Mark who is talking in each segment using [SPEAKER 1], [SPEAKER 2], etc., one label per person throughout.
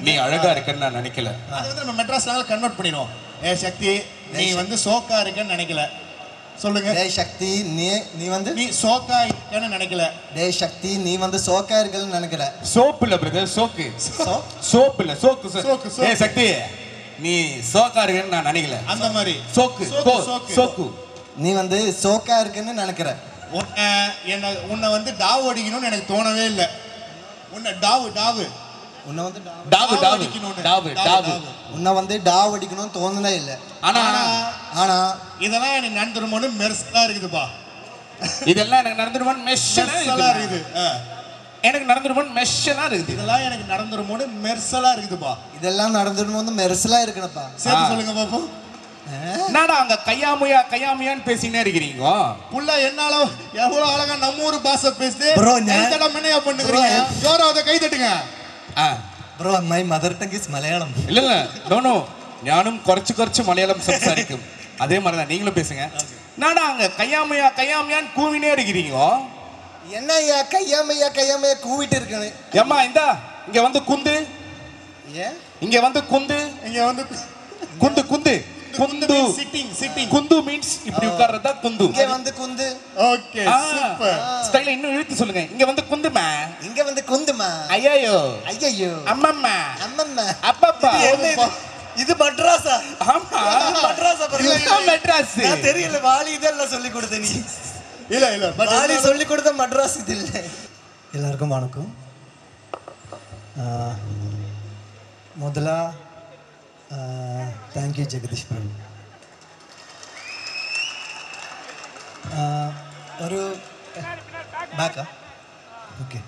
[SPEAKER 1] நீ அழகா இருக்கன்னு நான் நினைக்கல.
[SPEAKER 2] அது வந்து நம்ம மெட்ராஸ்ல கன்வெர்ட் பண்ணிடுவோம். ஏ சக்தி நீ வந்து சோக்கா இருக்கன்னு நினைக்கல. சொல்லுங்க.
[SPEAKER 3] டேய் சக்தி நீ வந்து
[SPEAKER 2] நீ சோக்கா இருக்கன்னு நினைக்கல.
[SPEAKER 3] டேய் சக்தி நீ வந்து சோக்கா இருக்கன்னு நினைக்கல.
[SPEAKER 1] சோப்பு இல்ல பிரதர், சோக்கு. சோப்பு இல்ல, சோக்கு. ஏ சக்தி நீ சோக்கா இருக்கன்னு நான் நினைக்கல.
[SPEAKER 2] அந்த மாதிரி
[SPEAKER 1] சோக்கு சோக்கு.
[SPEAKER 3] நீ வந்து சோக்கா இருக்கன்னு நினைக்கிற.
[SPEAKER 2] உன்னை வந்து டாவ் அடிக்கணும்னு எனக்கு தோணவே இல்லை. உன்னை டாவு
[SPEAKER 3] உன்னை வந்து
[SPEAKER 1] உன்னை
[SPEAKER 3] வந்து டாவ் அடிக்கணும்னு தோணுனே இல்லை.
[SPEAKER 1] ஆனா
[SPEAKER 2] இதெல்லாம் எனக்கு நடந்துருமோன்னு மெர்சலா இருக்குதுப்பா.
[SPEAKER 1] இதெல்லாம் எனக்கு நடந்துருமோன்னு மெர்சலா இருக்குது. எனக்கு நடந்துருமோன்னு மெர்சலா இருக்குது.
[SPEAKER 2] இதெல்லாம் எனக்கு நடந்துருமோன்னு மெர்சலா இருக்குதுப்பா.
[SPEAKER 3] இதெல்லாம் நடந்துருமோன்னு மெர்சலா இருக்குனப்பா.
[SPEAKER 2] சேர்த்து சொல்லுங்க பாப்போம்.
[SPEAKER 1] என்னடா அங்க கையாமையான்னு பேசினே இருக்கீங்க?
[SPEAKER 2] புள்ள என்னால எவ்வளவு அழகா நம்ம ஊர் பாஷை பேசுது.
[SPEAKER 3] ப்ரோ
[SPEAKER 2] மண்ணையா பண்ணுறீங்க. ஜோரா அதை கை தட்டுங்க.
[SPEAKER 3] Bro my mother tongue is Malayalam.
[SPEAKER 1] இல்ல நோ ஞானும் குறைச்சு மலையாளம் സംസാരിക്കും. அதே மாதிரி தான் நீங்களும் பேசுங்க. என்னடா அங்க கையாமையான்னு கூவினே இருக்கீங்க?
[SPEAKER 3] என்னய்யா கையாமையா கூவிட்டு இருக்கேன்.
[SPEAKER 1] ஏம்மா இந்தா இங்க வந்து குந்து. இங்க வந்து குந்து. குந்து சிட்டிங். குந்து மீன்ஸ் இப்படி உட்கார்றதா குந்து.
[SPEAKER 3] இங்க வந்து குந்து.
[SPEAKER 2] Okay super.
[SPEAKER 1] ஸ்டைல இன்னும் இழுத்து சொல்லுங்க. இங்க வந்து குந்துமா.
[SPEAKER 3] இங்க வந்து குந்துமா.
[SPEAKER 1] ஐயோ அம்மம்மா அப்பப்பா.
[SPEAKER 3] இது மட்ராஸா?
[SPEAKER 1] ஆமா
[SPEAKER 3] மட்ராஸா.
[SPEAKER 1] மெட்ராஸ்
[SPEAKER 3] தெரியல. வாலி இதெல்லாம் சொல்லி கொடுத்த நீ.
[SPEAKER 2] இல்ல
[SPEAKER 3] வாலி சொல்லி கொடுத்த மட்ராஸ் இது இல்ல. எல்லாருக்கும் வணக்கம். முதல்ல தேங்க்யூ ஜெகதீஷ் பிரபு. ஒரு பேக்கா ஓகே.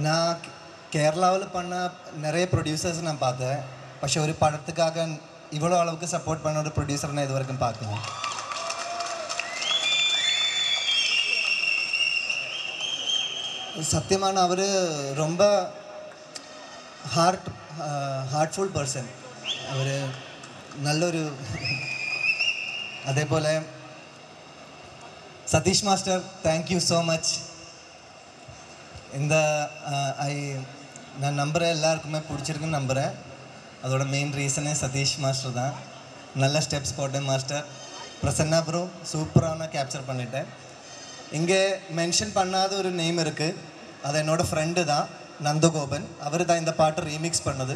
[SPEAKER 3] நான் கேரளாவில் பண்ண நிறைய ப்ரொடியூசர்ஸ் நான் பார்த்தேன். പക്ഷെ ஒரு படத்துக்காக இவ்வளோ அளவுக்கு சப்போர்ட் பண்ண ஒரு ப்ரொடியூசர் நான் இது வரைக்கும் பார்க்கல. சத்தியமான அவர் ரொம்ப ഹാർട്ട്ഫുൾ പേഴ്സൺ. അവർ നല്ലൊരു അതേപോലെ Satheesh master thank you so much. இந்த நான் நம்புகிறேன் எல்லாருக்குமே பிடிச்சிருக்குன்னு நம்புகிறேன். அதோட மெயின் ரீசனே சதீஷ் மாஸ்டர் தான். நல்ல ஸ்டெப்ஸ் போட்டேன் மாஸ்டர். பிரசன்னா ப்ரோ சூப்பரான கேப்சர் பண்ணிட்டேன். இங்கே மென்ஷன் பண்ணாத ஒரு நேம் இருக்குது. அது என்னோடய ஃப்ரெண்டு தான், நந்தகோபன். அவர் தான் இந்த பாட்டு ரீமிக்ஸ் பண்ணது.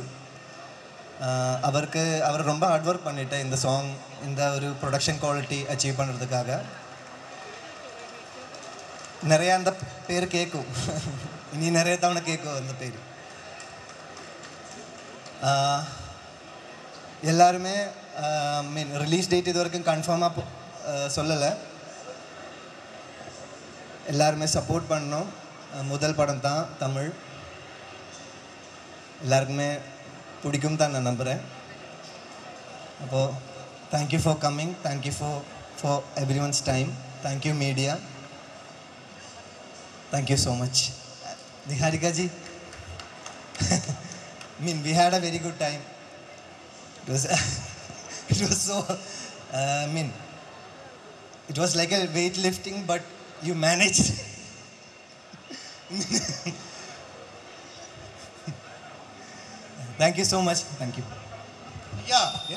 [SPEAKER 3] அவர் ரொம்ப ஹார்ட் ஒர்க் பண்ணிட்டேன் இந்த சாங், இந்த ஒரு ப்ரொடக்ஷன் குவாலிட்டி அச்சீவ் பண்ணுறதுக்காக. நிறையா அந்த பேர் கேட்கும், இனி நிறைய தவணை கேட்கும் அந்த பேர். எல்லாருமே மீன் ரிலீஸ் டேட் இது வரைக்கும் கன்ஃபார்மாக சொல்லலை. எல்லாருமே சப்போர்ட் பண்ணணும். முதல் படம் தான் தமிழ், எல்லாருக்குமே பிடிக்கும் தான் நான் நம்புகிறேன். அப்போது thank you for coming, thank you for everyone's time, thank you media, thank you so much. Niharikaji, mean we had a very good time. It was so it was like a weightlifting, but you managed. Thank you so much. Thank you.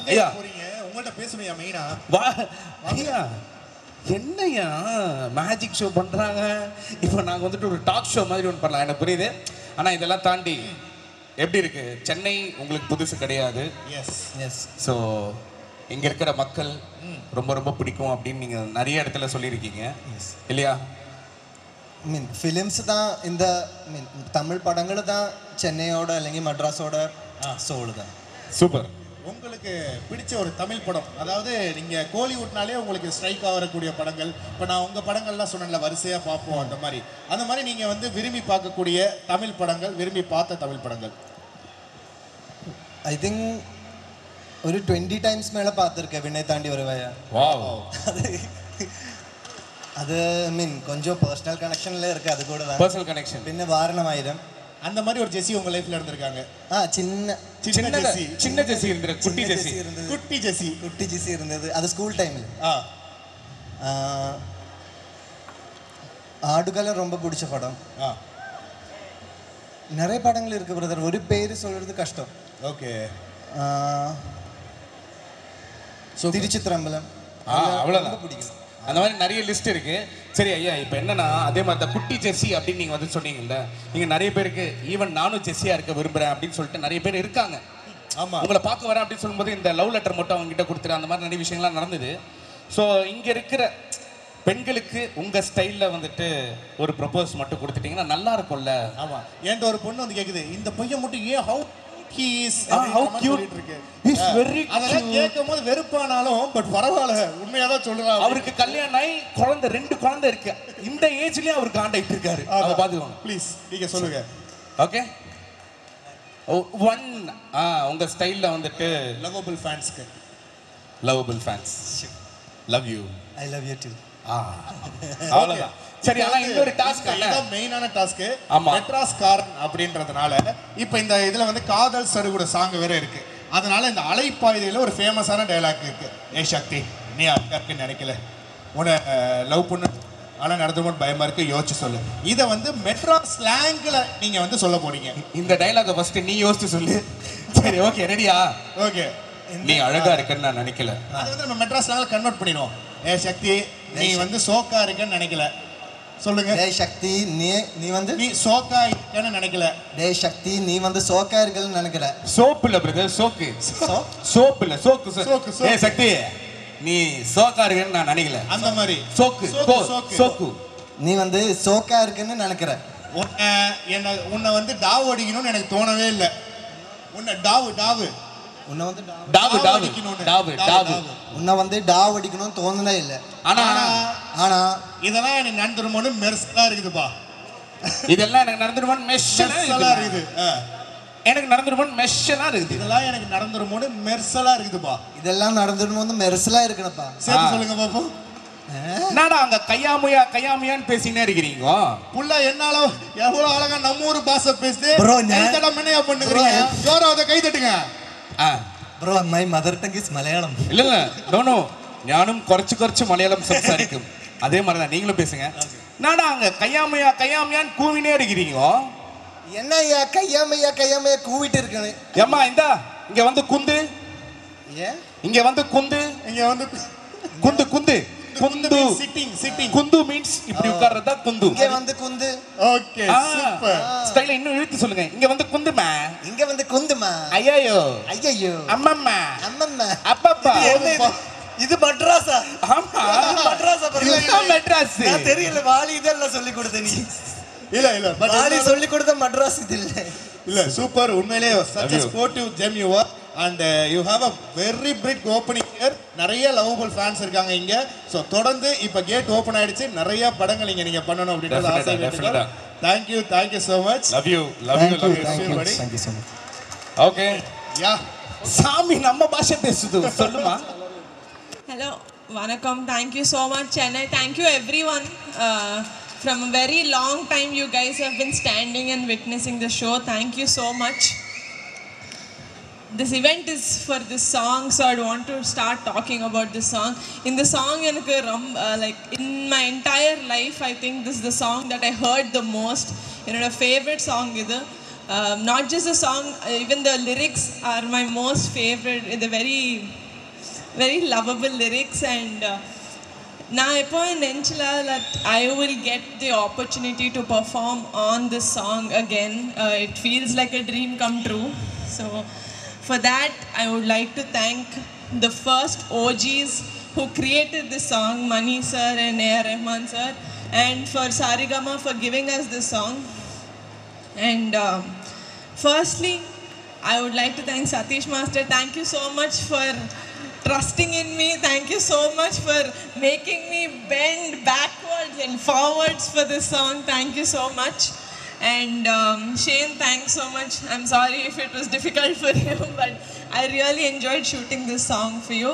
[SPEAKER 2] ஐயா போறீங்க, உங்கள்ட்ட பேசணும்யா மெயினா.
[SPEAKER 1] ஐயா என்னையா magic show பண்றாங்க, இப்போ நாங்க வந்துட்டு ஒரு டாக் ஷோ மாதிரி ஒன்று பண்ணலாம், எனக்கு புரியுது. ஆனா இதெல்லாம் தாண்டி எப்படி இருக்கு, சென்னை உங்களுக்கு புதுசு கிடையாது.
[SPEAKER 3] எஸ்.
[SPEAKER 1] ஸோ இங்க இருக்கிற மக்கள் ரொம்ப ரொம்ப பிடிக்கும் அப்படின்னு நீங்க நிறைய இடத்துல சொல்லியிருக்கீங்க இல்லையா?
[SPEAKER 3] மீன் ஃபிலிம்ஸ் தான் இந்த மீன் தமிழ் படங்கள் தான் சென்னையோட അല്ലെങ്കിൽ மட்ராஸோட சோல் தான்.
[SPEAKER 1] சூப்பர்.
[SPEAKER 2] உங்களுக்கு பிடிச்ச ஒரு தமிழ் படம், அதாவது நீங்கள் கோலிவுட்னாலே உங்களுக்கு ஸ்ட்ரைக் ஆகக்கூடிய படங்கள், இப்போ நான் உங்கள் படங்கள்லாம் சொன்னேன்ல வரிசையாக பார்ப்போம், அந்த மாதிரி நீங்கள் வந்து விரும்பி பார்க்கக்கூடிய தமிழ் படங்கள், விரும்பி பார்த்த தமிழ் படங்கள்?
[SPEAKER 3] ஐ திங்க் ஒரு 20 டைம்ஸ் மேலே பார்த்துருக்கேன் விண்ணை தாண்டி வருவாயா. அது மீன் கொஞ்சம் பர்சனல் கனெக்ஷன்ல இருக்கு, அது கூட தான்
[SPEAKER 1] பர்சனல் கனெக்ஷன்.
[SPEAKER 3] பின்ன வாரணமாயிரம்
[SPEAKER 2] அந்த மாதிரி ஒரு ஜெஸி உங்க லைஃப்ல இருந்திருக்காங்க?
[SPEAKER 1] சின்ன ஜெஸி இருந்தது, குட்டி ஜெஸி இருந்தது.
[SPEAKER 3] குட்டி ஜெஸி இருந்தது, அது ஸ்கூல் டைம்ல. ஆடுகளம் ரொம்ப பிடிச்ச படம். நிறைய படங்கள் இருக்குது பிரதர், ஒரு பேர் சொல்கிறது கஷ்டம்.
[SPEAKER 2] ஓகே.
[SPEAKER 3] திருச்சித்திரம்பலம்
[SPEAKER 1] அவ்வளோதான்
[SPEAKER 3] பிடிக்கும்.
[SPEAKER 1] அந்த மாதிரி நிறைய லிஸ்ட் இருக்கு. சரி ஐயா, இப்போ என்னன்னா அதே மாதிரி தான் குட்டி ஜெர்சி அப்படின்னு நீங்கள் வந்து சொன்னீங்கல்ல, நீங்கள் நிறைய பேருக்கு ஈவன் நானும் ஜெர்சியாக இருக்க விரும்புகிறேன் அப்படின்னு சொல்லிட்டு நிறைய பேர் இருக்காங்க.
[SPEAKER 2] ஆமாம்,
[SPEAKER 1] உங்களை பார்க்க வரேன் அப்படின்னு சொல்லும்போது இந்த லவ் லெட்டர் மட்டும் அவங்ககிட்ட கொடுத்துரு, அந்த மாதிரி நிறைய விஷயங்கள்லாம் நடந்தது. ஸோ இங்கே இருக்கிற பெண்களுக்கு உங்கள் ஸ்டைலில் வந்துட்டு ஒரு ப்ரொபோஸ் மட்டும் கொடுத்துட்டீங்கன்னா நல்லா இருக்கும்ல.
[SPEAKER 2] ஆமாம். என்கிட்ட ஒரு பொண்ணு வந்து கேட்குது, இந்த பையன் மட்டும் ஏன் ஹவு அதெல்லாம் கேட்கும் போது வெறுப்பானாலும் பட் பரவாயில்ல, உண்மையாதான் சொல்றான்.
[SPEAKER 1] அவருக்கு கல்யாணம் ஆகி குழந்தை 2 குழந்தை இருக்கு, இந்த ஏஜ்லயே அவர் காண்டாக்ட் இருக்காரு. அதை பாத்துக்கோங்க
[SPEAKER 2] ப்ளீஸ், நீங்க சொல்லுங்க.
[SPEAKER 1] ஓகே, ஒன் உங்க ஸ்டைல்ல வந்துட்டு
[SPEAKER 2] லவபிள் ஃபேன்ஸ்க்கு.
[SPEAKER 1] Lovable fans, love you,
[SPEAKER 3] I love you too.
[SPEAKER 1] அவ்வளவுதான். சரி, ஆனா இன்னொரு டாஸ்க்
[SPEAKER 2] இதான் மெயினான டாஸ்க்.
[SPEAKER 1] ஆமா,
[SPEAKER 2] மெட்ராஸ் காரன் அப்படின்றதுனால இப்போ இந்த இதுல வந்து காதல் சடுகுட சாங் வேற இருக்கு. அதனால இந்த அலைப்பாய்தையில ஒரு ஃபேமஸான டயலாக் இருக்கு. ஏ சக்தி, நீ அக்காக்குன்னு நினைக்கல, உன்னை லவ் பண்ண ஆனால் நடந்துமோன்னு பயமா இருக்கு, யோசிச்சு சொல்லு. இதை வந்து மெட்ராஸ் ஸ்லாங்ல நீங்க வந்து சொல்ல போறீங்க.
[SPEAKER 1] இந்த டயலாக ஃபர்ஸ்ட் நீ யோசிச்சு சொல்லு. சரி, ஓகே, ரெடியா?
[SPEAKER 2] ஓகே.
[SPEAKER 1] நீ அழகா இருக்கன்னு நான் நினைக்கல.
[SPEAKER 2] அது வந்து நம்ம மெட்ராஸ் ஸ்லாங்ல கன்வெர்ட் பண்ணிடுவோம். ஏ சக்தி, நீ வந்து சோக்கா இருக்கன்னு நினைக்கல, சொல்லுங்க.
[SPEAKER 3] டேய் சக்தி, நீ வந்து
[SPEAKER 2] நீ சோக்கா இருக்கன்னு நினைக்கல.
[SPEAKER 3] டேய் சக்தி, நீ வந்து சோக்கா இருக்கன்னு நினைக்கல.
[SPEAKER 1] சோப்பு இல்ல பிரதர், சோக்கு. சோப்பு இல்ல, சோக்கு.
[SPEAKER 2] சோக்கு.
[SPEAKER 1] ஏ சக்தி, நீ சோக்கா இருக்கன்னு நான் நினைக்கல.
[SPEAKER 2] அந்த மாதிரி
[SPEAKER 1] சோக்கு சோக்கு.
[SPEAKER 3] நீ வந்து சோக்கா இருக்குன்னு நினைக்கிற.
[SPEAKER 2] உன்னை வந்து டாவ் அடிக்கணும்னு எனக்கு தோணவே இல்லை. உன்னை டாவு
[SPEAKER 3] உன்னை வந்து உன்னை வந்து டாவ் அடிக்கணும்னு தோணுனே இல்லை.
[SPEAKER 1] ஆனா
[SPEAKER 2] இதெல்லாம் எனக்கு நடந்துருமோன்னு மெர்சலா இருக்குதுப்பா.
[SPEAKER 1] இதெல்லாம் எனக்கு நடந்துருமோன்னு மெர்சலா இருக்குது. எனக்கு நடந்துருமோன்னு மெர்சலா இருக்குது.
[SPEAKER 2] இதெல்லாம் எனக்கு நடந்துருமோன்னு மெர்சலா இருக்குதுப்பா.
[SPEAKER 3] இதெல்லாம் நடந்துருமோன்னு மெர்சலா இருக்குனப்பா.
[SPEAKER 2] சேர்த்து சொல்லுங்க பாப்போம்.
[SPEAKER 1] என்னடா அங்க கையாமையான்னு பேசினே இருக்கீங்க?
[SPEAKER 2] புள்ள என்னால எவ்வளவு அழகா நம்ம ஊர் பாஷை பேசுது.
[SPEAKER 3] ப்ரோ,
[SPEAKER 2] மண்ணையா பண்ணுறீங்க? ஜோரா அதை கை தட்டுங்க.
[SPEAKER 3] Bro my mother tongue is Malayalam.
[SPEAKER 1] இல்ல நோ ஞானும் குறைச்சு மலையாளம் சம்சாரிக்கும். அதே மாதிரி தான் நீங்களும் பேசுங்க. நாடா அங்க கையாமையான்னு கூவினே இருக்கிறீங்க.
[SPEAKER 3] என்னய்யா கையாமையா கூவிட்டு இருக்கேன்.
[SPEAKER 1] ஏம்மா இங்க வந்து குந்து. இங்க வந்து குந்து. சிட்டிங். குந்து மீன்ஸ் இப்படி உட்கார்றதா குந்து.
[SPEAKER 3] இங்க வந்து குந்து.
[SPEAKER 2] Okay, super.
[SPEAKER 1] ஸ்டைல இன்னும் இழுத்து சொல்லுங்க. இங்க வந்து குந்துமா.
[SPEAKER 3] இங்க வந்து குந்துமா.
[SPEAKER 1] ஐயோ அம்மம்மா அப்பப்பா.
[SPEAKER 3] இது மட்ராஸா?
[SPEAKER 1] ஆமா,
[SPEAKER 3] மெட்ராஸ். நான் தெரியல, வாலி இதெல்லாம் சொல்லி கொடுத்த நீ.
[SPEAKER 2] இல்ல
[SPEAKER 3] வாலி சொல்லி கொடுத்த மட்ராஸ் இது
[SPEAKER 2] இல்ல. சூப்பர், உண்மையிலேயே such a sportive gem you are and you have a very big opening here. நிறைய லவபிள் ஃபேன்ஸ் இருக்காங்க இங்க. சோ தொடர்ந்து இப்ப கேட் ஓபன் ஆயிடுச்சு, நிறைய படங்கள் நீங்க பண்ணணும் அப்படின்றது ஆசை இருக்கு. Thank you so much.
[SPEAKER 1] Love you
[SPEAKER 2] everybody.
[SPEAKER 3] Thank you so much.
[SPEAKER 1] Okay,
[SPEAKER 2] yeah.
[SPEAKER 1] சாமி நம்ம பாஷை பேசுது, சொல்லுமா.
[SPEAKER 4] Hello, vanakkam. Thank you so much, Chennai. Thank you everyone. From a very long time you guys have been standing and witnessing the show. Thank you so much. This event is for this song, so I want to start talking about this song. In the song, like in my entire life, I think this is the song that I heard the most. A favorite song idu. Not just the song, even the lyrics are my most favorite. The very, very lovable lyrics, and நான் எப்போ நினச்சல that I will get the opportunity to perform on this song again. It feels like a dream come true. So for that, I would like to thank the first OGs who created this song, Mani sir and A.R. Rahman sir, and for Sarigama for giving us this song. And firstly, I would like to thank Satish Master. Thank you so much for trusting in me. Thank you so much for making me bend backwards and forwards for this song. Thank you so much. And Shane, thanks so much. I'm sorry if it was difficult for you, but I really enjoyed shooting this song for you.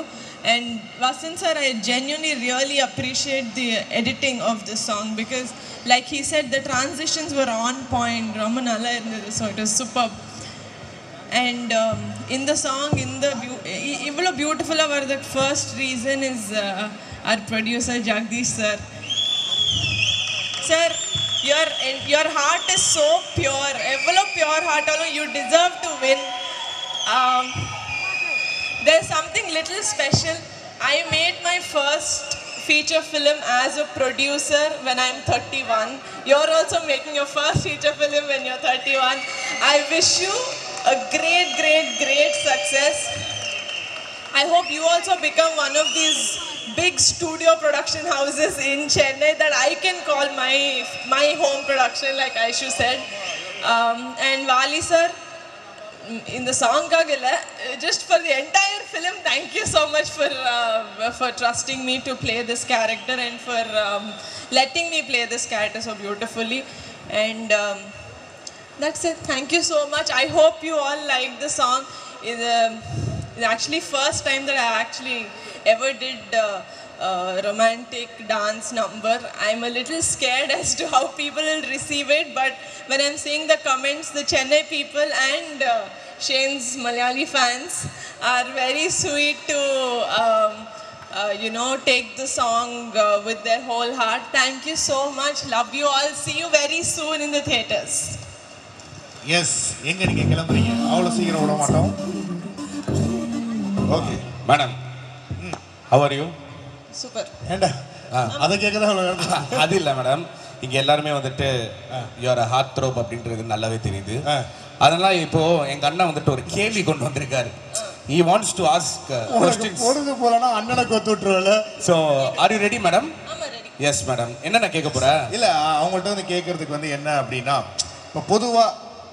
[SPEAKER 4] And Vasant sir, I genuinely really appreciate the editing of this song, because like he said, the transitions were on point. Ramanala, so it was superb. And in the song, even beautiful over the first reason is our producer Jagdish sir. Sir, your heart is so pure. Evlo pure heart alone, you deserve to win. There's something little special. I made my first feature film as a producer when I'm 31. You're also making your first feature film when you're 31. I wish you a great, great, great success. I hope you also become one of these big studio production houses in Chennai that I can call my home production, like Aishu said. And Vali sir, in the song kagila, just for the entire film, thank you so much for trusting me to play this character and for letting me play this character so beautifully. And that's it. Thank you so much. I hope you all like the song. It's actually first time that I actually ever did romantic dance number. I'm a little scared as to how people will receive it, but when I'm seeing the comments, the Chennai people and Shane's Malayali fans are very sweet to take the song with their whole heart. Thank you so much. Love you all. See you very soon in the theaters.
[SPEAKER 2] Yes எங்க நீங்க கிளம்புறீங்க? அவ்வளோ சீக்கிரம் விட மாட்டோம். Okay
[SPEAKER 1] madam, how are you?
[SPEAKER 4] Super.
[SPEAKER 2] ஏண்டா அதை கேட்கதான் அவ்வளோ
[SPEAKER 1] அது இல்லை மேடம், இங்கே எல்லாருமே வந்துட்டு யூஆர் ஹார்ட் த்ரோப் அப்படின்றது நல்லாவே தெரியுது. அதனால இப்போ எங்க அண்ணன் வந்துட்டு ஒரு கேள்வி கொண்டு வந்திருக்காரு. He wants to ask questions.
[SPEAKER 2] பொழுது போலனா அண்ணனை கொத்து விட்டுருவல.
[SPEAKER 1] So are you ready madam?
[SPEAKER 4] ஆமா ரெடி.
[SPEAKER 1] Yes madam. என்னென்ன கேட்க போற?
[SPEAKER 2] இல்ல அவங்கள்ட்ட வந்து கேட்கறதுக்கு வந்து என்ன அப்படின்னா, இப்போ பொதுவா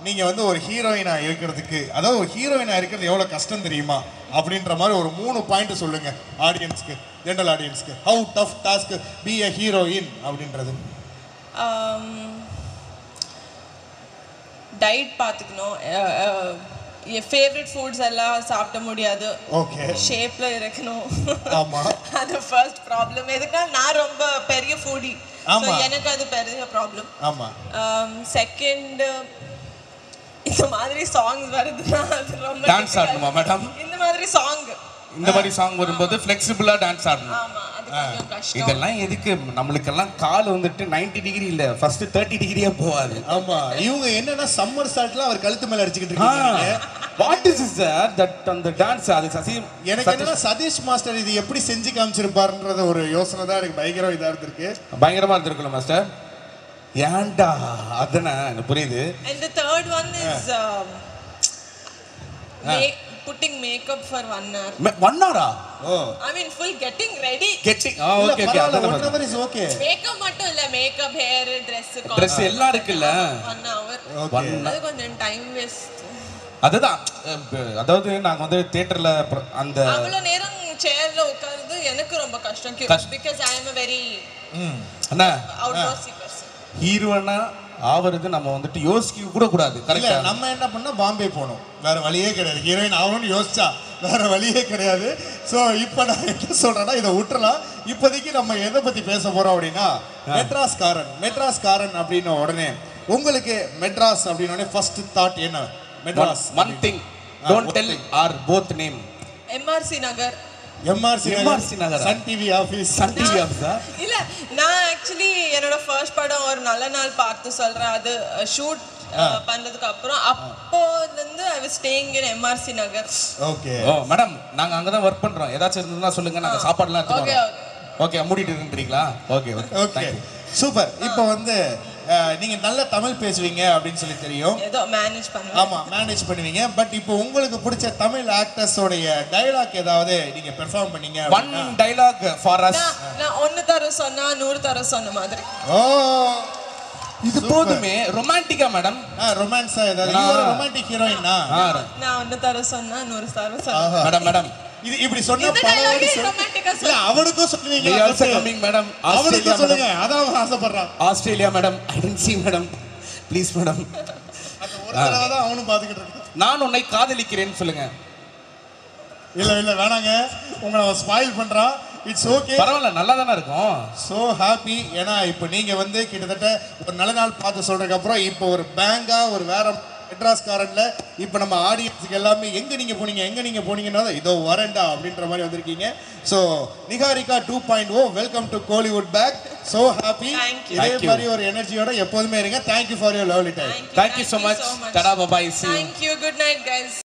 [SPEAKER 2] நீங்க வந்து ஒரு ஹீரோயினா இருக்கிறதுக்கு, அதாவது ஒரு ஹீரோயினா இருக்கிறது எவ்வளவு கஷ்டம் தெரியுமா அப்படின்ற மாதிரி ஒரு 3 பாயிண்ட் சொல்லுங்க ஆடியன்ஸ்க்கு, ஜெனரல் ஆடியன்ஸ்க்கு. How tough task be a heroine அப்படின்றது.
[SPEAKER 4] டயட் பார்த்துக்கணும். என் ஃபேவரட் ஃபுட்ஸ் எல்லாம் சாப்பிட முடியாது.
[SPEAKER 2] ஓகே.
[SPEAKER 4] ஷேப்ல இருக்கணும்.
[SPEAKER 2] ஆமா.
[SPEAKER 4] அது ஃபர்ஸ்ட் ப்ராப்ளம். எதுக்குன்னா நான் ரொம்ப பெரிய ஃபுடி.
[SPEAKER 2] ஆமா.
[SPEAKER 4] எனக்கு அது பெரிய ப்ராப்ளம்.
[SPEAKER 2] ஆமா.
[SPEAKER 4] செகண்ட், இந்த மாதிரி சாங்ஸ் வருதுன்னா அது ரொம்ப
[SPEAKER 1] டான்ஸ் ஆடணுமா மேடம்?
[SPEAKER 4] இந்த மாதிரி சாங்,
[SPEAKER 1] இந்த மாதிரி சாங் வரும்போது ஃப்ளெக்சிபிளா டான்ஸ் ஆடணும்.
[SPEAKER 4] ஆமா, அது கொஞ்சம் கஷ்டம்.
[SPEAKER 1] இதெல்லாம் எதுக்கு? நம்மளுக்கெல்லாம் கால் வந்துட்டு 90 டிகிரி இல்ல, ஃபர்ஸ்ட் 30 டிகிரியா போவாது.
[SPEAKER 2] ஆமா. இவங்க என்னன்னா சம்மர் சால்ட்ல அவர் கழுத்து மேல அடிச்சிட்டு இருக்காங்க.
[SPEAKER 1] வாட் இஸ் இஸ் தட் அந்த டான்ஸ்? அது சசி
[SPEAKER 2] எனக்கு என்னன்னா சதீஷ் மாஸ்டர் இது எப்படி செஞ்சு காமிச்சிருப்பாருன்றது ஒரு யோசனை தான் எனக்கு பயங்கரமா இதா இருக்கு.
[SPEAKER 1] பயங்கரமா இருந்திருக்குல்ல மாஸ்டர்? ஏன்டா அதனா எனக்கு புரியுது.
[SPEAKER 4] And the third one is putting makeup for 1 hour.
[SPEAKER 1] 1 hour?
[SPEAKER 2] Oh,
[SPEAKER 4] I mean full getting ready.
[SPEAKER 1] Getting. Okay okay.
[SPEAKER 2] அதான் 1 hour is okay.
[SPEAKER 4] மேக்கப் மட்டும் இல்ல, மேக்கப், ஹேர்,
[SPEAKER 1] Dress எல்லாம் இருக்குல்ல.
[SPEAKER 4] 1 hour.
[SPEAKER 2] ஓகே.
[SPEAKER 4] அது கொஞ்சம் டைம் வேஸ்ட்.
[SPEAKER 1] அதுதான், அதாவது நாங்க வந்து தியேட்டர்ல அந்த
[SPEAKER 4] அவ்வளவு நேரம் சேர்ல உட்கார்ந்து எனக்கு ரொம்ப கஷ்டம். Because I am a very
[SPEAKER 1] Anna
[SPEAKER 4] outdoorsy person.
[SPEAKER 1] ஹீரோனா ஆவறது நம்ம வந்துட்டு யோசிக்க கூட கூடாது.
[SPEAKER 2] இல்ல,
[SPEAKER 1] கரெக்ட்டா?
[SPEAKER 2] நம்ம என்ன பண்ணா பாம்பே போகணும், வேற வழியே கிடையாது. ஹீரோயின் ஆகணும்னு யோசிச்சா வேற வழியே கிடையாது. ஸோ இப்போ நான் என்ன சொல்றேன்னா, இதை விட்டுறலாம். இப்போதைக்கு நம்ம எதை பத்தி பேச போறோம் அப்படின்னா, மெட்ராஸ்காரன் அப்படின்ன உடனே உங்களுக்கு மெட்ராஸ் அப்படின்ன உடனே ஃபர்ஸ்ட் தாட் என்ன? Madras.
[SPEAKER 1] One thing, don't tell or both name.
[SPEAKER 4] MRC Nagar.
[SPEAKER 2] MRC Nagar, Sun TV office.
[SPEAKER 1] Sun TV ஆஃபீஸா?
[SPEAKER 4] இல்ல, நான் ஆக்சுவலி என்னோட ஃபர்ஸ்ட் படம் ஒரு நல்ல நாள் பார்த்து சொல்றேன், அது ஷூட் பண்ணதுக்கு அப்புறம் அப்போல இருந்து I was staying in MRC Nagar.
[SPEAKER 2] Okay.
[SPEAKER 1] Oh madam, நாங்க அங்க தான் வர்க் பண்றோம். ஏதாச்சும் இருந்ததுன்னா சொல்லுங்க, நாங்க சாப்பாடுலாம் எடுத்து
[SPEAKER 4] ஓகே
[SPEAKER 1] வரோம். ஓகே, மூடிட்டு இருக்கீங்களா? Okay
[SPEAKER 2] okay, super. இப்போ வந்து நீங்க நல்ல தமிழ் பேசுவீங்க அப்படின்னு சொல்லி தெரியும்.
[SPEAKER 4] ஏதோ மேனேஜ் பண்ணுவேன்.
[SPEAKER 2] ஆமா, மேனேஜ் பண்ணுவீங்க. பட் இப்போ உங்களுக்கு பிடிச்ச தமிழ் ஆக்டர்ஸோடைய டயலாக் ஏதாவது நீங்க பெர்ஃபார்ம் பண்ணீங்க
[SPEAKER 1] ஒன் டயலாக் ஃபார் அஸ்.
[SPEAKER 4] நான் 1 தர சொன்னா 100 தர சொன்ன மாதிரி.
[SPEAKER 2] ஓ,
[SPEAKER 1] இது போதுமே. ரொமான்டிக்கா மேடம்?
[SPEAKER 2] ரொமான்ஸா ஏதாவது? நீங்க ஒரு ரொமான்டிக் ஹீரோயினா?
[SPEAKER 4] நான் 1 தர சொன்னா 100 தர சொன்ன.
[SPEAKER 1] மேடம்
[SPEAKER 2] இது இப்படி சொன்னா
[SPEAKER 4] இந்த dialogue ரொமான்டிக்கா
[SPEAKER 2] இல்ல,
[SPEAKER 4] சொல்ல.
[SPEAKER 2] அவனுக்கும் சொல்லுவீங்க.
[SPEAKER 1] we also coming madam.
[SPEAKER 2] அவனுக்கும் சொல்லுங்க, அதான் அவன் ஆசைப்படுறான்.
[SPEAKER 1] Australia madam, I didn't see madam. Please madam.
[SPEAKER 2] அந்த ஒரு தடவை தான் அவனும் பாத்துக்கிட்டு இருக்கான்.
[SPEAKER 1] நான் உன்னை காதலிக்கிறேன்னு சொல்லுங்க.
[SPEAKER 2] இல்ல வேணாங்க, உங்களை அவன் ஸ்பாயில் பண்றான். இட்ஸ் ஓகே,
[SPEAKER 1] பரவாயில்ல, நல்லா தானே இருக்கும்.
[SPEAKER 2] So happy. ஏன்னா இப்போ நீங்க வந்து கிட்டத்தட்ட ஒரு நல்ல நாள் பார்த்து சொல்றதுக்கு அப்புறம் இப்போ ஒரு பேங்கா ஒரு வேற மெட்ராஸ் காரன்ல இப்போ நம்ம ஆடியன்ஸுக்கு எல்லாமே எங்க நீங்க போனீங்கன்னா இதோ வரேன்டா அப்படின்ற மாதிரி வந்திருக்கீங்க. So Niharika 2.0 welcome to Kollywood back. So happy. இதே மாதிரி ஒரு எனர்ஜியோட எப்போதுமே இருங்க. Thank you for your lovely time.
[SPEAKER 1] Thank you so much. Tata bye.
[SPEAKER 4] Thank you. Good night, guys.